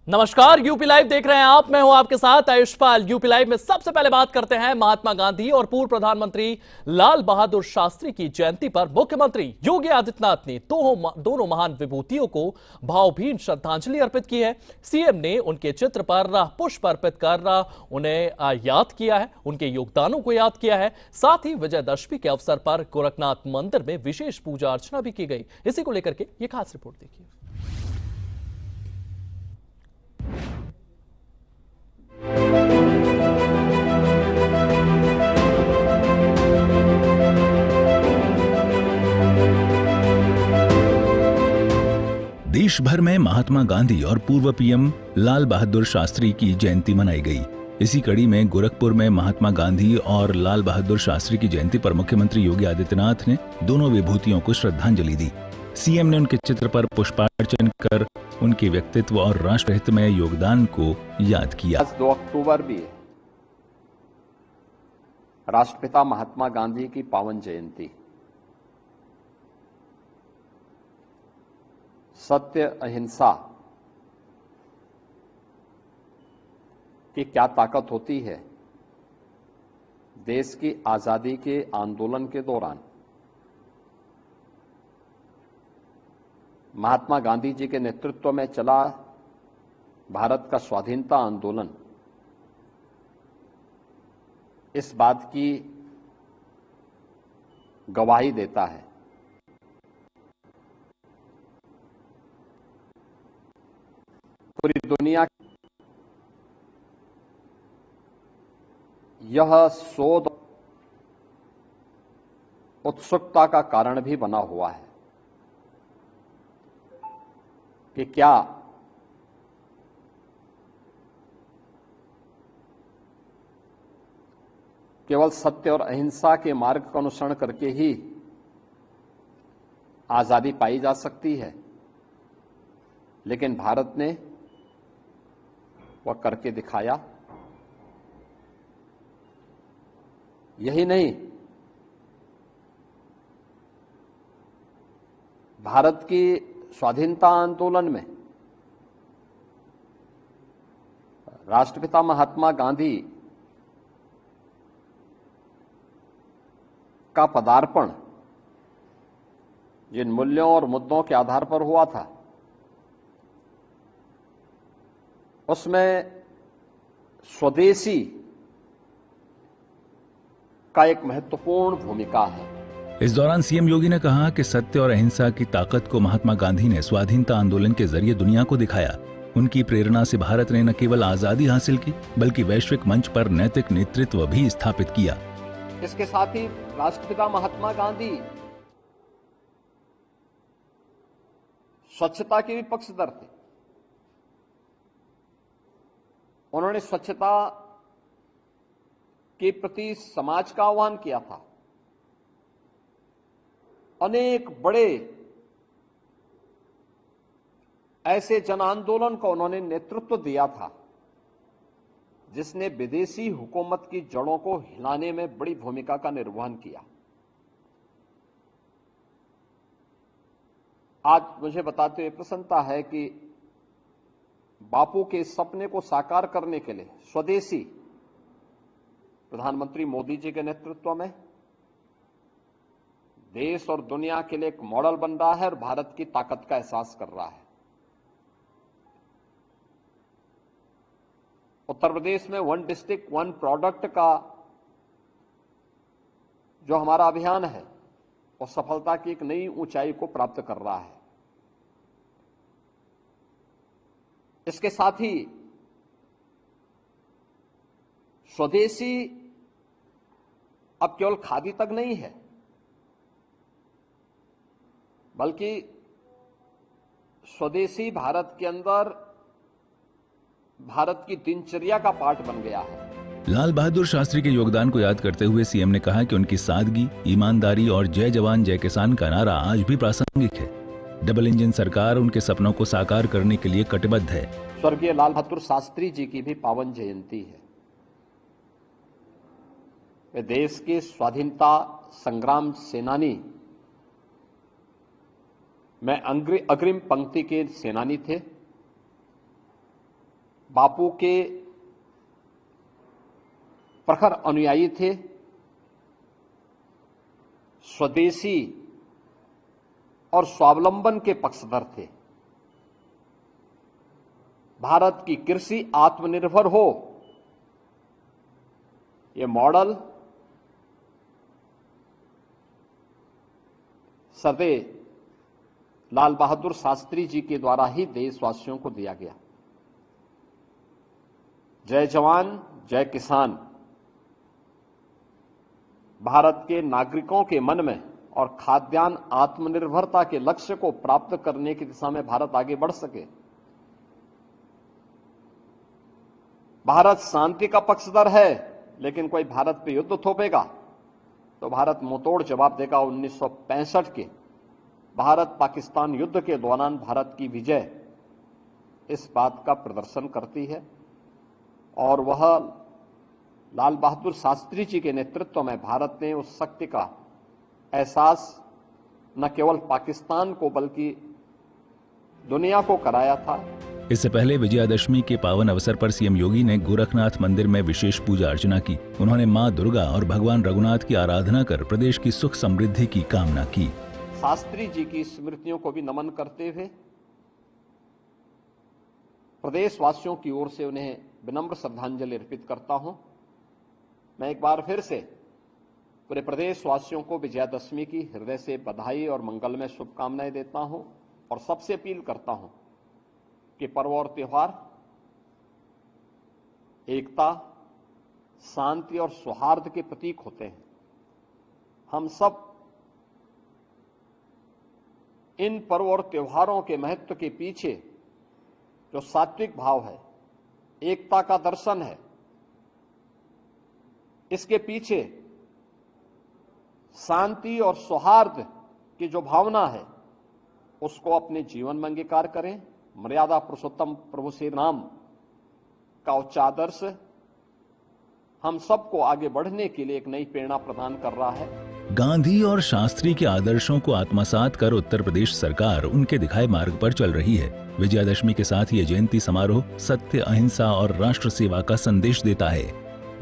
नमस्कार, UP live देख रहे हैं आप। मैं हूं आपके साथ आयुष्पाल। यूपी लाइव में सबसे पहले बात करते हैं महात्मा गांधी और पूर्व प्रधानमंत्री लाल बहादुर शास्त्री की जयंती पर मुख्यमंत्री योगी आदित्यनाथ ने दोनों महान विभूतियों को भावभीनी श्रद्धांजलि अर्पित की है। सीएम ने उनके चित्र पर पुष्प अर्पित कर उन्हें याद किया है, उनके योगदानों को याद किया है। साथ ही विजयदशमी के अवसर पर गोरखनाथ मंदिर में विशेष पूजा अर्चना भी की गई। इसी को लेकर के ये खास रिपोर्ट देखिए। देश भर में महात्मा गांधी और पूर्व पीएम लाल बहादुर शास्त्री की जयंती मनाई गई। इसी कड़ी में गोरखपुर में महात्मा गांधी और लाल बहादुर शास्त्री की जयंती पर मुख्यमंत्री योगी आदित्यनाथ ने दोनों विभूतियों को श्रद्धांजलि दी। सीएम ने उनके चित्र पर पुष्पार्चन कर उनके व्यक्तित्व और राष्ट्रहित में योगदान को याद किया। 2 अक्टूबर भी राष्ट्रपिता महात्मा गांधी की पावन जयंती। सत्य अहिंसा की क्या ताकत होती है। देश की आजादी के आंदोलन के दौरान महात्मा गांधी जी के नेतृत्व में चला भारत का स्वाधीनता आंदोलन इस बात की गवाही देता है। पूरी दुनिया यह शोध उत्सुकता का कारण भी बना हुआ है कि क्या केवल सत्य और अहिंसा के मार्ग का अनुसरण करके ही आजादी पाई जा सकती है। लेकिन भारत ने वह करके दिखाया। यही नहीं, भारत की स्वाधीनता आंदोलन में राष्ट्रपिता महात्मा गांधी का पदार्पण जिन मूल्यों और मुद्दों के आधार पर हुआ था, उसमें स्वदेशी का एक महत्वपूर्ण भूमिका है। इस दौरान सीएम योगी ने कहा कि सत्य और अहिंसा की ताकत को महात्मा गांधी ने स्वाधीनता आंदोलन के जरिए दुनिया को दिखाया। उनकी प्रेरणा से भारत ने न केवल आजादी हासिल की बल्कि वैश्विक मंच पर नैतिक नेतृत्व भी स्थापित किया। इसके साथ ही राष्ट्रपिता महात्मा गांधी स्वच्छता के भी पक्षधर थे। उन्होंने स्वच्छता के प्रति समाज का आह्वान किया था। अनेक बड़े ऐसे जन आंदोलन को उन्होंने नेतृत्व दिया था जिसने विदेशी हुकूमत की जड़ों को हिलाने में बड़ी भूमिका का निर्वहन किया। आज मुझे बताते हुए प्रसन्नता है कि बापू के सपने को साकार करने के लिए स्वदेशी प्रधानमंत्री मोदी जी के नेतृत्व में देश और दुनिया के लिए एक मॉडल बन रहा है और भारत की ताकत का एहसास कर रहा है। उत्तर प्रदेश में 1 डिस्ट्रिक्ट 1 प्रोडक्ट का जो हमारा अभियान है वो सफलता की एक नई ऊंचाई को प्राप्त कर रहा है। इसके साथ ही स्वदेशी अब केवल खादी तक नहीं है बल्कि स्वदेशी भारत के अंदर भारत की दिनचर्या का पार्ट बन गया है। लाल बहादुर शास्त्री के योगदान को याद करते हुए सीएम ने कहा कि उनकी सादगी, ईमानदारी और जय जवान जय किसान का नारा आज भी प्रासंगिक है। डबल इंजन सरकार उनके सपनों को साकार करने के लिए कटिबद्ध है। स्वर्गीय लाल बहादुर शास्त्री जी की भी पावन जयंती है। वे देश के स्वाधीनता संग्राम सेनानी में अग्रिम पंक्ति के सेनानी थे। बापू के प्रखर अनुयायी थे, स्वदेशी और स्वावलंबन के पक्षधर थे। भारत की कृषि आत्मनिर्भर हो, ये मॉडल सरदेव लाल बहादुर शास्त्री जी के द्वारा ही देशवासियों को दिया गया। जय जवान जय किसान भारत के नागरिकों के मन में और खाद्यान्न आत्मनिर्भरता के लक्ष्य को प्राप्त करने की दिशा में भारत आगे बढ़ सके। भारत शांति का पक्षधर है, लेकिन कोई भारत पे युद्ध थोपेगा तो भारत मुंहतोड़ जवाब देगा। 1965 के भारत पाकिस्तान युद्ध के दौरान भारत की विजय इस बात का प्रदर्शन करती है और वह लाल बहादुर शास्त्री जी के नेतृत्व में भारत ने उस शक्ति का एहसास न केवल पाकिस्तान को बल्कि दुनिया को कराया था। इससे पहले विजयादशमी के पावन अवसर पर सीएम योगी ने गोरखनाथ मंदिर में विशेष पूजा अर्चना की। उन्होंने मां दुर्गा और भगवान रघुनाथ की आराधना कर प्रदेश की सुख समृद्धि की कामना की। शास्त्री जी की स्मृतियों को भी नमन करते हुए प्रदेशवासियों की ओर से उन्हें विनम्र श्रद्धांजलि अर्पित करता हूं। मैं एक बार फिर से पूरे प्रदेशवासियों को विजयादशमी की हृदय से बधाई और मंगलमय शुभकामनाएं देता हूं और सबसे अपील करता हूं कि पर्व और त्योहार एकता, शांति और सौहार्द के प्रतीक होते हैं। हम सब इन पर्व और त्योहारों के महत्व के पीछे जो सात्विक भाव है, एकता का दर्शन है, इसके पीछे शांति और सौहार्द की जो भावना है उसको अपने जीवन में अंगीकार करें। मर्यादा पुरुषोत्तम प्रभु श्री राम का उच्चादर्श हम सबको आगे बढ़ने के लिए एक नई प्रेरणा प्रदान कर रहा है। गांधी और शास्त्री के आदर्शों को आत्मसात कर उत्तर प्रदेश सरकार उनके दिखाए मार्ग पर चल रही है। विजयादशमी के साथ ये जयंती समारोह सत्य, अहिंसा और राष्ट्र सेवा का संदेश देता है।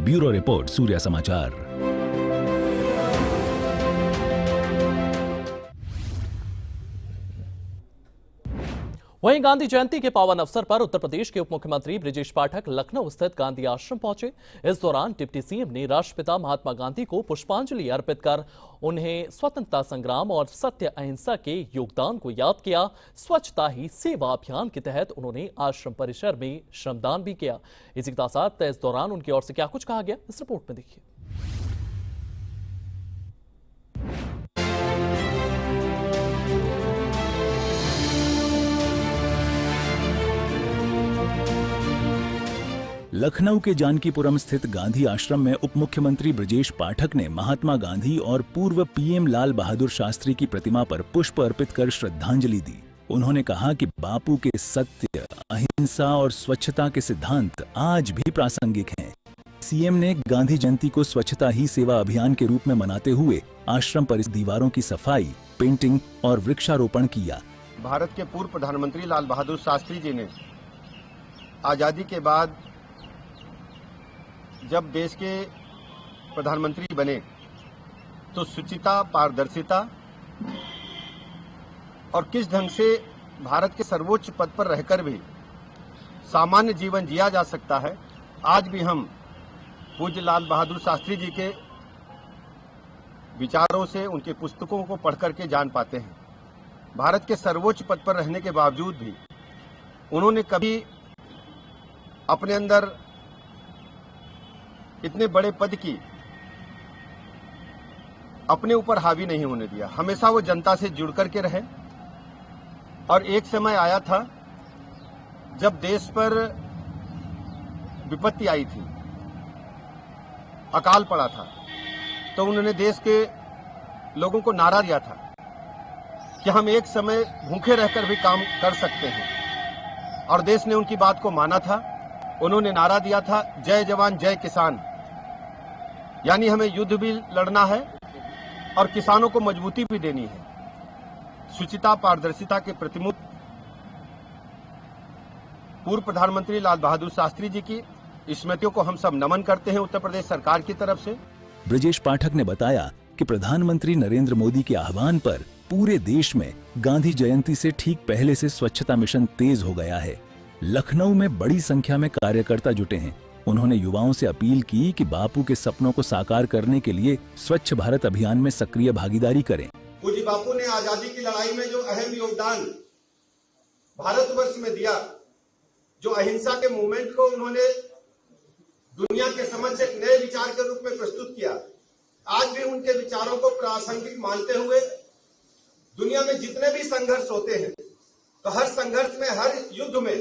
ब्यूरो रिपोर्ट, सूर्या समाचार। वहीं गांधी जयंती के पावन अवसर पर उत्तर प्रदेश के उप मुख्यमंत्री ब्रिजेश पाठक लखनऊ स्थित गांधी आश्रम पहुंचे। इस दौरान डिप्टी सीएम ने राष्ट्रपिता महात्मा गांधी को पुष्पांजलि अर्पित कर उन्हें स्वतंत्रता संग्राम और सत्य अहिंसा के योगदान को याद किया। स्वच्छता ही सेवा अभियान के तहत उन्होंने आश्रम परिसर में श्रमदान भी किया। इसी के साथ इस दौरान उनकी ओर से क्या कुछ कहा गया, इस रिपोर्ट में देखिए। लखनऊ के जानकीपुरम स्थित गांधी आश्रम में उप मुख्यमंत्री ब्रिजेश पाठक ने महात्मा गांधी और पूर्व पीएम लाल बहादुर शास्त्री की प्रतिमा पर पुष्प अर्पित कर श्रद्धांजलि दी। उन्होंने कहा कि बापू के सत्य, अहिंसा और स्वच्छता के सिद्धांत आज भी प्रासंगिक हैं। सीएम ने गांधी जयंती को स्वच्छता ही सेवा अभियान के रूप में मनाते हुए आश्रम परिसर दीवारों की सफाई, पेंटिंग और वृक्षारोपण किया। भारत के पूर्व प्रधानमंत्री लाल बहादुर शास्त्री जी ने आजादी के बाद जब देश के प्रधानमंत्री बने तो शुचिता, पारदर्शिता और किस ढंग से भारत के सर्वोच्च पद पर रहकर भी सामान्य जीवन जिया जा सकता है, आज भी हम पूज्य लाल बहादुर शास्त्री जी के विचारों से, उनके पुस्तकों को पढ़ करके जान पाते हैं। भारत के सर्वोच्च पद पर रहने के बावजूद भी उन्होंने कभी अपने अंदर इतने बड़े पद की अपने ऊपर हावी नहीं होने दिया। हमेशा वो जनता से जुड़ करके रहे और एक समय आया था जब देश पर विपत्ति आई थी, अकाल पड़ा था, तो उन्होंने देश के लोगों को नारा दिया था कि हम एक समय भूखे रहकर भी काम कर सकते हैं और देश ने उनकी बात को माना था। उन्होंने नारा दिया था, जय जवान जय किसान, यानी हमें युद्ध भी लड़ना है और किसानों को मजबूती भी देनी है। शुचिता, पारदर्शिता के प्रतिमूर्ति पूर्व प्रधानमंत्री लाल बहादुर शास्त्री जी की स्मृतियों को हम सब नमन करते हैं उत्तर प्रदेश सरकार की तरफ से। ब्रजेश पाठक ने बताया कि प्रधानमंत्री नरेंद्र मोदी के आह्वान पर पूरे देश में गांधी जयंती से ठीक पहले से स्वच्छता मिशन तेज हो गया है। लखनऊ में बड़ी संख्या में कार्यकर्ता जुटे हैं। उन्होंने युवाओं से अपील की कि बापू के सपनों को साकार करने के लिए स्वच्छ भारत अभियान में सक्रिय भागीदारी करें। पूज्य बापू ने आजादी की लड़ाई में जो अहम योगदान भारतवर्ष में दिया, जो अहिंसा के मूवमेंट को उन्होंने दुनिया के समक्ष एक नए विचार के रूप में प्रस्तुत किया, आज भी उनके विचारों को प्रासंगिक मानते हुए दुनिया में जितने भी संघर्ष होते हैं, तो हर संघर्ष में, हर युद्ध में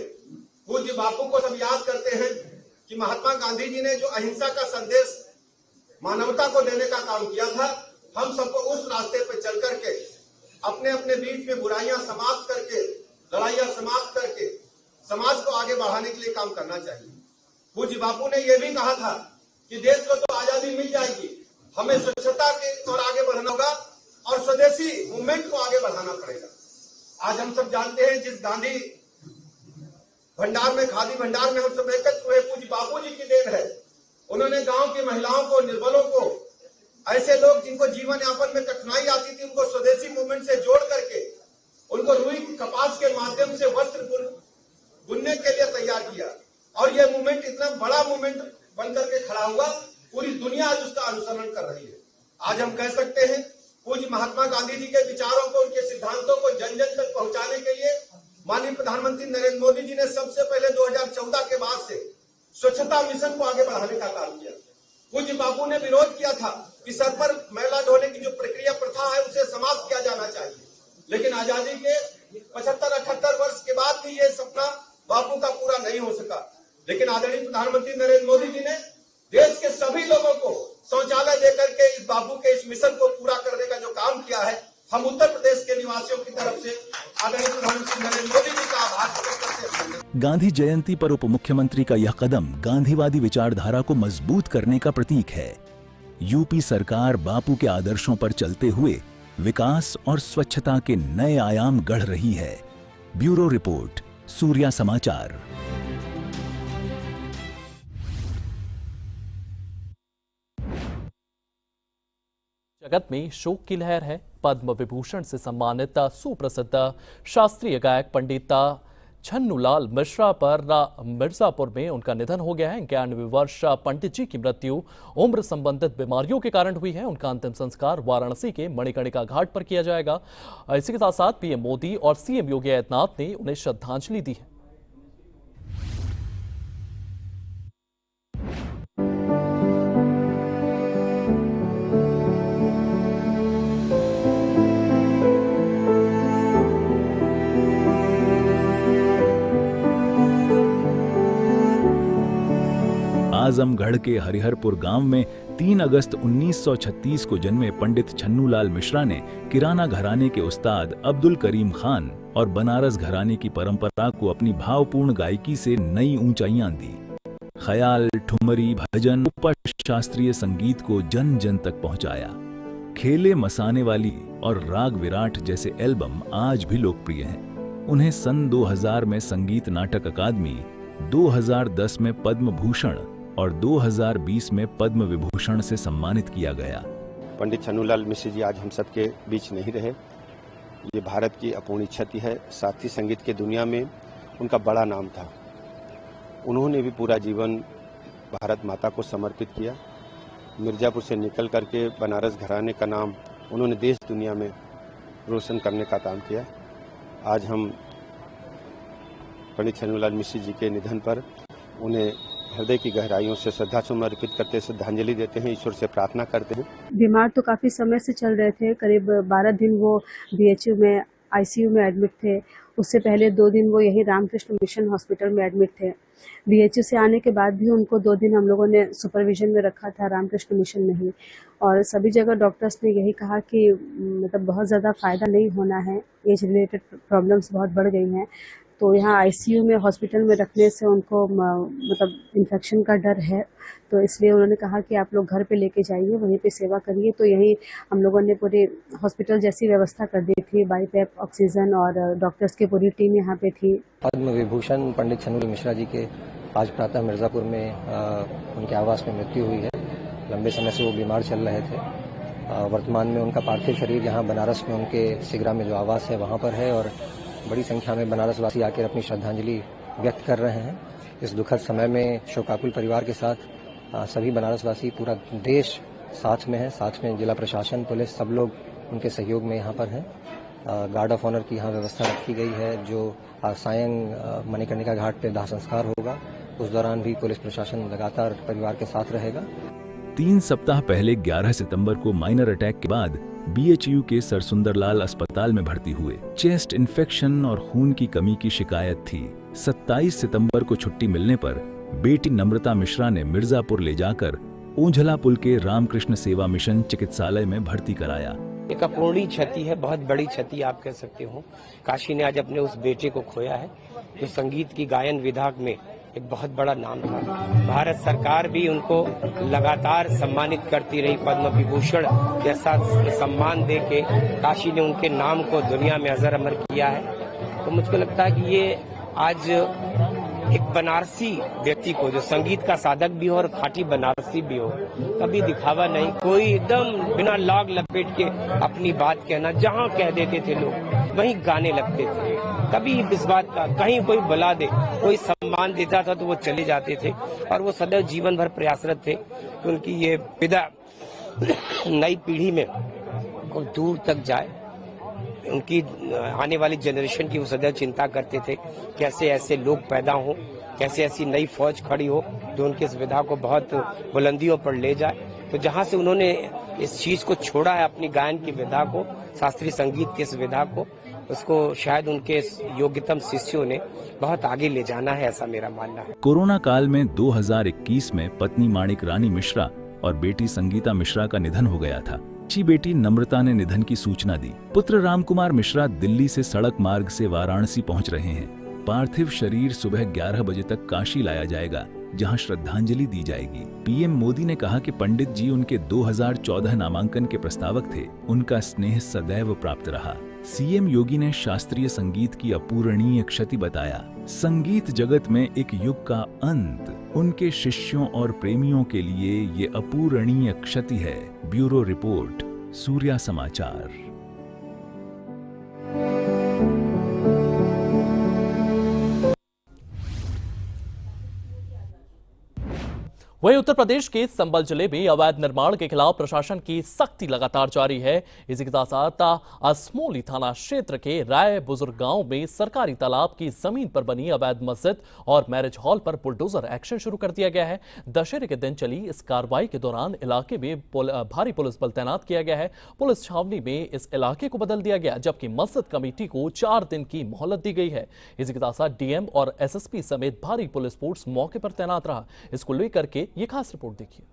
पूज्य बापू को सब याद करते हैं कि महात्मा गांधी जी ने जो अहिंसा का संदेश मानवता को देने का काम किया था, हम सबको उस रास्ते पर चल करके अपने अपने बीच में बुराइयां समाप्त करके, लड़ाइयां समाप्त करके समाज को आगे बढ़ाने के लिए काम करना चाहिए। पूज्य बापू ने यह भी कहा था कि देश को तो आजादी मिल जाएगी, हमें स्वच्छता की ओर आगे बढ़ना होगा और स्वदेशी मूवमेंट को आगे बढ़ाना पड़ेगा। आज हम सब जानते हैं जिस गांधी भंडार में, खादी भंडार में हम सब एकत्र हुए, पूज्य बापू जी की देन है। उन्होंने गांव की महिलाओं को, निर्बलों को, ऐसे लोग जिनको जीवन यापन में कठिनाई आती थी, उनको स्वदेशी मूवमेंट से जोड़ करके उनको रुई कपास के माध्यम से वस्त्र बुनने के लिए तैयार किया और यह मूवमेंट इतना बड़ा मूवमेंट बनकर के खड़ा हुआ, पूरी दुनिया आज उसका अनुसरण कर रही है। आज हम कह सकते हैं पूज्य महात्मा गांधी जी के विचारों को, उनके सिद्धांतों को जन जन तक पहुंचाने के लिए माननीय प्रधानमंत्री नरेंद्र मोदी जी ने सबसे पहले 2014 के बाद से स्वच्छता मिशन को आगे बढ़ाने का काम किया। पूज्य बापू ने विरोध किया था कि सर पर मैला ढोने की जो प्रक्रिया प्रथा है उसे समाप्त किया जाना चाहिए, लेकिन आजादी के 75-78 वर्ष के बाद भी ये सपना बापू का पूरा नहीं हो सका। लेकिन आदरणीय प्रधानमंत्री नरेंद्र मोदी जी ने देश के सभी लोगों को शौचालय देकर के इस बापू के इस मिशन को पूरा करने का जो काम किया है, हम उत्तर प्रदेश के निवासियों की तरफ से आदरणीय प्रधानमंत्री नरेंद्र मोदी जी का आभार प्रकट करते हैं। गांधी जयंती पर उप मुख्यमंत्री का यह कदम गांधीवादी विचारधारा को मजबूत करने का प्रतीक है। यूपी सरकार बापू के आदर्शों पर चलते हुए विकास और स्वच्छता के नए आयाम गढ़ रही है। ब्यूरो रिपोर्ट, सूर्या समाचार। जगत में शोक की लहर है। पद्म विभूषण से सम्मानित सुप्रसिद्ध शास्त्रीय गायक पंडित छन्नूलाल मिश्रा पर मिर्जापुर में उनका निधन हो गया है। 91 वर्ष पंडित जी की मृत्यु उम्र संबंधित बीमारियों के कारण हुई है। उनका अंतिम संस्कार वाराणसी के मणिकर्णिका घाट पर किया जाएगा। इसी के साथ साथ पीएम मोदी और सीएम योगी आदित्यनाथ ने उन्हें श्रद्धांजलि दी है। आजमगढ़ के हरिहरपुर गांव में 3 अगस्त 1936 को जन्मे पंडित छन्नूलाल मिश्रा ने किराना घराने के उस्ताद अब्दुल करीम खान और बनारस घराने की परंपरा को अपनी भावपूर्ण गायकी से नई ऊंचाइयां दी। ख्याल, ठुमरी, भजन, शास्त्रीय संगीत को जन जन तक पहुंचाया। खेले मसाने वाली और राग विराट जैसे एल्बम आज भी लोकप्रिय हैं। उन्हें सन 2000 में संगीत नाटक अकादमी, 2010 में पद्म भूषण और 2020 में पद्म विभूषण से सम्मानित किया गया। पंडित छन्नूलाल मिश्र जी आज हम सबके बीच नहीं रहे, ये भारत की अपूर्णीय क्षति है। शास्त्रीय संगीत के दुनिया में उनका बड़ा नाम था। उन्होंने भी पूरा जीवन भारत माता को समर्पित किया। मिर्जापुर से निकल करके बनारस घराने का नाम उन्होंने देश दुनिया में रोशन करने का काम किया। आज हम पंडित छन्नूलाल मिश्र जी के निधन पर उन्हें हृदय की गहराइयों से श्रद्धासुमन अर्पित करते, श्रद्धांजलि देते हैं, ईश्वर से प्रार्थना करते हैं। बीमार तो काफ़ी समय से चल रहे थे, करीब 12 दिन वो बीएचयू में आईसीयू में एडमिट थे। उससे पहले 2 दिन वो यही रामकृष्ण मिशन हॉस्पिटल में एडमिट थे। बीएचयू से आने के बाद भी उनको 2 दिन हम लोगों ने सुपरविजन में रखा था, रामकृष्ण मिशन में ही। और सभी जगह डॉक्टर्स ने यही कहा कि मतलब बहुत ज़्यादा फ़ायदा नहीं होना है, एज रिलेटेड प्रॉब्लम्स बहुत बढ़ गई हैं, तो यहाँ आईसीयू में हॉस्पिटल में रखने से उनको मतलब इन्फेक्शन का डर है, तो इसलिए उन्होंने कहा कि आप लोग घर पे लेके जाइए, वहीं पे सेवा करिए। तो यही हम लोगों ने पूरी हॉस्पिटल जैसी व्यवस्था कर दी थी, बाईपैप, ऑक्सीजन और डॉक्टर्स की पूरी टीम यहाँ पे थी। पद्म विभूषण पंडित छन्नूलाल मिश्रा जी के आज प्रातः मिर्जापुर में उनके आवास में मृत्यु हुई है। लंबे समय से वो बीमार चल रहे थे। वर्तमान में उनका पार्थिव शरीर यहाँ बनारस में उनके सिगरा में जो आवास है वहाँ पर है और बड़ी संख्या में बनारस वासी आकर अपनी श्रद्धांजलि व्यक्त कर रहे हैं। इस दुखद समय में शोकाकुल परिवार के साथ सभी बनारस वासी, पूरा देश साथ में है। साथ में जिला प्रशासन, पुलिस, सब लोग उनके सहयोग में यहाँ पर हैं। गार्ड ऑफ ऑनर की यहाँ व्यवस्था रखी गई है। जो सायं मणिकर्णिका घाट पे दाह संस्कार होगा उस दौरान भी पुलिस प्रशासन लगातार परिवार के साथ रहेगा। 3 सप्ताह पहले 11 सितंबर को माइनर अटैक के बाद बीएचयू के सरसुंदरलाल अस्पताल में भर्ती हुए। चेस्ट इन्फेक्शन और खून की कमी की शिकायत थी। 27 सितंबर को छुट्टी मिलने पर बेटी नम्रता मिश्रा ने मिर्जापुर ले जाकर ओंझला पुल के रामकृष्ण सेवा मिशन चिकित्सालय में भर्ती कराया। एक अपूर्णीय क्षति है, बहुत बड़ी क्षति आप कह सकते हो। काशी ने आज अपने उस बेटे को खोया है जो संगीत की गायन विधा में एक बहुत बड़ा नाम था। भारत सरकार भी उनको लगातार सम्मानित करती रही, पद्म विभूषण जैसा सम्मान दे के काशी ने उनके नाम को दुनिया में अजर अमर किया है। तो मुझको लगता है कि ये आज एक बनारसी व्यक्ति को, जो संगीत का साधक भी हो और खाटी बनारसी भी हो, कभी दिखावा नहीं, कोई एकदम बिना लाग लपेट के अपनी बात कहना, जहाँ कह देते थे लोग वहीं गाने लगते थे। कभी इस बात का कहीं कोई बुला दे, कोई सम्मान देता था तो वो चले जाते थे और वो सदैव जीवन भर प्रयासरत थे कि उनकी ये विदा नई पीढ़ी में दूर तक जाए। उनकी आने वाली जनरेशन की वो सदैव चिंता करते थे, कैसे ऐसे लोग पैदा हों, कैसे ऐसी नई फौज खड़ी हो जो उनकी इस विधा को बहुत बुलंदियों पर ले जाए। तो जहाँ से उन्होंने इस चीज को छोड़ा है, अपनी गायन की विधा को, शास्त्रीय संगीत की इस विधा को, उसको शायद उनके योग्यतम शिष्यों ने बहुत आगे ले जाना है, ऐसा मेरा मानना है। कोरोना काल में 2021 में पत्नी माणिक रानी मिश्रा और बेटी संगीता मिश्रा का निधन हो गया था। अच्छी बेटी नम्रता ने निधन की सूचना दी। पुत्र रामकुमार मिश्रा दिल्ली से सड़क मार्ग से वाराणसी पहुंच रहे हैं। पार्थिव शरीर सुबह 11 बजे तक काशी लाया जाएगा, जहां श्रद्धांजलि दी जाएगी। पीएम मोदी ने कहा कि पंडित जी उनके 2014 नामांकन के प्रस्तावक थे। उनका स्नेह सदैव प्राप्त रहा। सीएम योगी ने शास्त्रीय संगीत की अपूरणीय क्षति बताया। संगीत जगत में एक युग का अंत, उनके शिष्यों और प्रेमियों के लिए ये अपूरणीय क्षति है। ब्यूरो रिपोर्ट, सूर्या समाचार। वहीं उत्तर प्रदेश के संबल जिले में अवैध निर्माण के खिलाफ प्रशासन की सख्ती लगातार जारी है। इसी के साथ साथ असमोली थाना क्षेत्र के राय बुजुर्ग गांव में सरकारी तालाब की जमीन पर बनी अवैध मस्जिद और मैरिज हॉल पर बुलडोजर एक्शन शुरू कर दिया गया है। दशहरे के दिन चली इस कार्रवाई के दौरान इलाके में भारी पुलिस बल तैनात किया गया है। पुलिस छावनी में इस इलाके को बदल दिया गया, जबकि मस्जिद कमेटी को 4 दिन की मोहलत दी गई है। इसी के साथ साथ डीएम और एसएसपी समेत भारी पुलिस फोर्स मौके पर तैनात रहा। इसको लेकर के ये खास रिपोर्ट देखिए।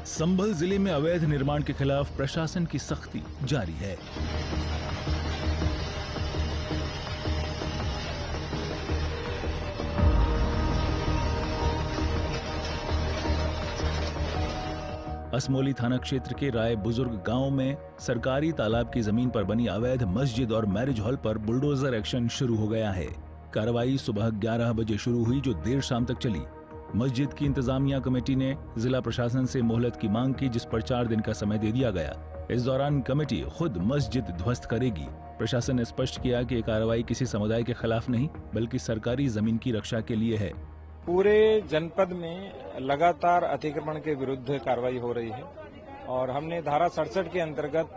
संभल जिले में अवैध निर्माण के खिलाफ प्रशासन की सख्ती जारी है। असमोली थाना क्षेत्र के राय बुजुर्ग गांव में सरकारी तालाब की जमीन पर बनी अवैध मस्जिद और मैरिज हॉल पर बुलडोजर एक्शन शुरू हो गया है। कार्रवाई सुबह 11 बजे शुरू हुई, जो देर शाम तक चली। मस्जिद की इंतजामिया कमेटी ने जिला प्रशासन से मोहलत की मांग की, जिस पर 4 दिन का समय दे दिया गया। इस दौरान कमेटी खुद मस्जिद ध्वस्त करेगी। प्रशासन ने स्पष्ट किया कि कार्रवाई किसी समुदाय के खिलाफ नहीं, बल्कि सरकारी जमीन की रक्षा के लिए है। पूरे जनपद में लगातार अतिक्रमण के विरुद्ध कार्रवाई हो रही है और हमने धारा 67 के अंतर्गत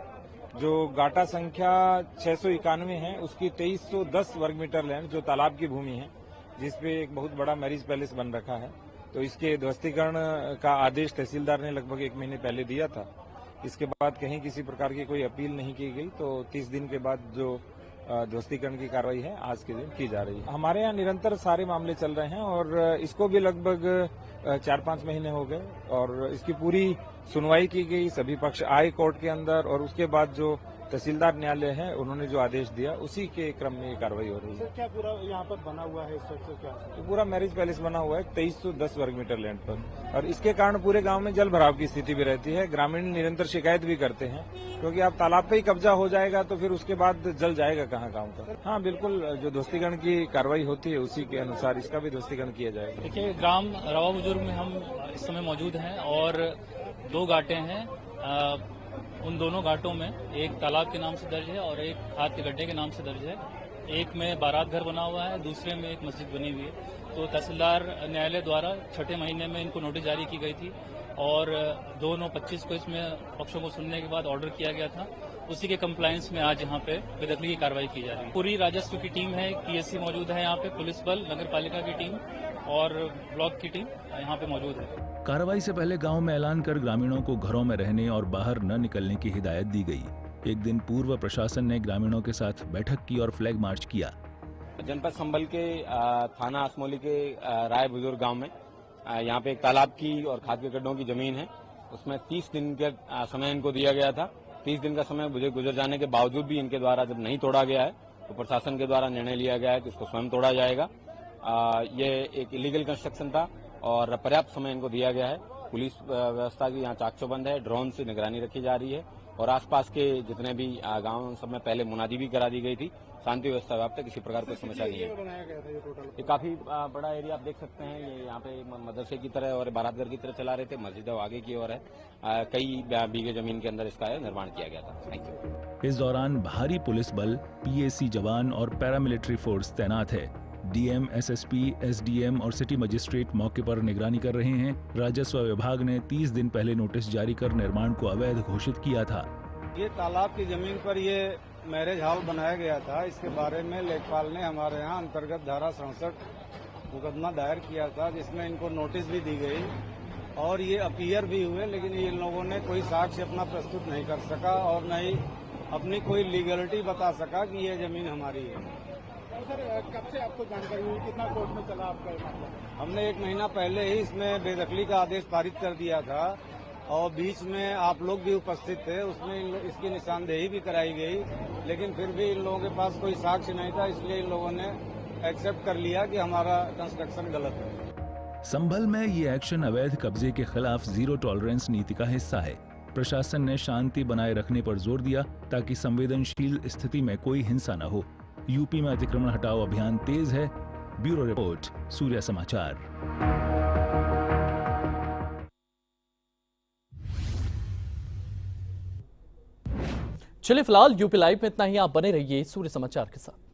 जो गाटा संख्या 691 है, उसकी 2310 वर्ग मीटर लैंड जो तालाब की भूमि है, जिसपे एक बहुत बड़ा मैरिज पैलेस बन रखा है, तो इसके ध्वस्तीकरण का आदेश तहसीलदार ने लगभग 1 महीने पहले दिया था। इसके बाद कहीं किसी प्रकार की कोई अपील नहीं की गई, तो 30 दिन के बाद जो ध्वस्तीकरण की कार्रवाई है आज के दिन की जा रही है। हमारे यहाँ निरंतर सारे मामले चल रहे हैं और इसको भी लगभग 4-5 महीने हो गए और इसकी पूरी सुनवाई की गई, सभी पक्ष आए कोर्ट के अंदर और उसके बाद जो तहसीलदार न्यायालय है उन्होंने जो आदेश दिया उसी के क्रम में ये कार्रवाई हो रही है। क्या पूरा यहाँ पर बना हुआ है, स्ट्रक्चर क्या है? तो पूरा मैरिज पैलेस बना हुआ है 2310 वर्ग मीटर लैंड पर और इसके कारण पूरे गांव में जल भराव की स्थिति भी रहती है। ग्रामीण निरंतर शिकायत भी करते हैं क्योंकि अब तालाब पे ही कब्जा हो जाएगा तो फिर उसके बाद जल जाएगा कहाँ गाँव का। हाँ बिल्कुल, जो ध्वस्तीकरण की कार्रवाई होती है उसी के अनुसार इसका भी ध्वस्तीकरण किया जाएगा। देखिए, ग्राम रवा बुजुर्ग में हम इस समय मौजूद हैं और 2 घाटें हैं। उन दोनों घाटों में एक तालाब के नाम से दर्ज है और एक खाद के गड्ढे के नाम से दर्ज है। एक में बारात घर बना हुआ है, दूसरे में एक मस्जिद बनी हुई है। तो तहसीलदार न्यायालय द्वारा 6ठे महीने में इनको नोटिस जारी की गई थी और 2/9/25 को इसमें पक्षों को सुनने के बाद ऑर्डर किया गया था। उसी के कंप्लायंस में आज यहाँ पे बेदखली की कार्रवाई की जा रही है। पूरी राजस्व की टीम है, पीएससी मौजूद है यहाँ पे, पुलिस बल, नगर पालिका की टीम और ब्लॉक की टीम यहाँ पे मौजूद है। कार्रवाई से पहले गांव में ऐलान कर ग्रामीणों को घरों में रहने और बाहर न निकलने की हिदायत दी गई। एक दिन पूर्व प्रशासन ने ग्रामीणों के साथ बैठक की और फ्लैग मार्च किया। जनपद संभल के थाना असमोली के राय बुजुर्ग गांव में यहाँ पे एक तालाब की और खाद के गड्ढों की जमीन है। उसमें 30 दिन का समय इनको दिया गया था। 30 दिन का समय गुजर जाने के बावजूद भी इनके द्वारा जब नहीं तोड़ा गया है तो प्रशासन के द्वारा निर्णय लिया गया है कि इसको स्वयं तोड़ा जाएगा। ये एक इलीगल कंस्ट्रक्शन था और पर्याप्त समय इनको दिया गया है। पुलिस व्यवस्था की यहाँ चाक चौबंद है, ड्रोन से निगरानी रखी जा रही है और आसपास के जितने भी गांव सब में पहले मुनादी भी करा दी गई थी। शांति व्यवस्था व्याप्त है, किसी प्रकार की समस्या नहीं है। ये काफी बड़ा एरिया आप देख सकते हैं। ये यहाँ पे मदरसे की तरह और बारातघर की तरह चला रहे थे। मस्जिद आगे की ओर है। कई बीघे जमीन के अंदर इसका निर्माण किया गया था। Thank you. इस दौरान भारी पुलिस बल, पीएसी जवान और पैरामिलिट्री फोर्स तैनात है। डीएम, एसएसपी, एसडीएम और सिटी मजिस्ट्रेट मौके पर निगरानी कर रहे हैं। राजस्व विभाग ने 30 दिन पहले नोटिस जारी कर निर्माण को अवैध घोषित किया था। ये तालाब की जमीन पर ये मैरिज हॉल बनाया गया था। इसके बारे में लेखपाल ने हमारे यहाँ अंतर्गत धारा 67 मुकदमा दायर किया था, जिसमें इनको नोटिस भी दी गई और ये अपीयर भी हुए, लेकिन इन लोगों ने कोई साक्ष्य अपना प्रस्तुत नहीं कर सका और न ही अपनी कोई लीगलिटी बता सका कि ये जमीन हमारी है। सर, कब से आपको जानकारी हुई? कितना कोर्ट में चला आपका मामला? हमने 1 महीना पहले ही इसमें बेदखली का आदेश पारित कर दिया था और बीच में आप लोग भी उपस्थित थे। उसमें इसकी निशानदेही भी कराई गई, लेकिन फिर भी इन लोगों के पास कोई साक्ष्य नहीं था, इसलिए इन लोगों ने एक्सेप्ट कर लिया कि हमारा कंस्ट्रक्शन गलत है। संभल में ये एक्शन अवैध कब्जे के खिलाफ जीरो टॉलरेंस नीति का हिस्सा है। प्रशासन ने शांति बनाए रखने पर जोर दिया ताकि संवेदनशील स्थिति में कोई हिंसा न हो। यूपी में अतिक्रमण हटाओ अभियान तेज है। ब्यूरो रिपोर्ट, सूर्य समाचार। चलिए फिलहाल यूपी लाइव में इतना ही। आप बने रहिए सूर्य समाचार के साथ।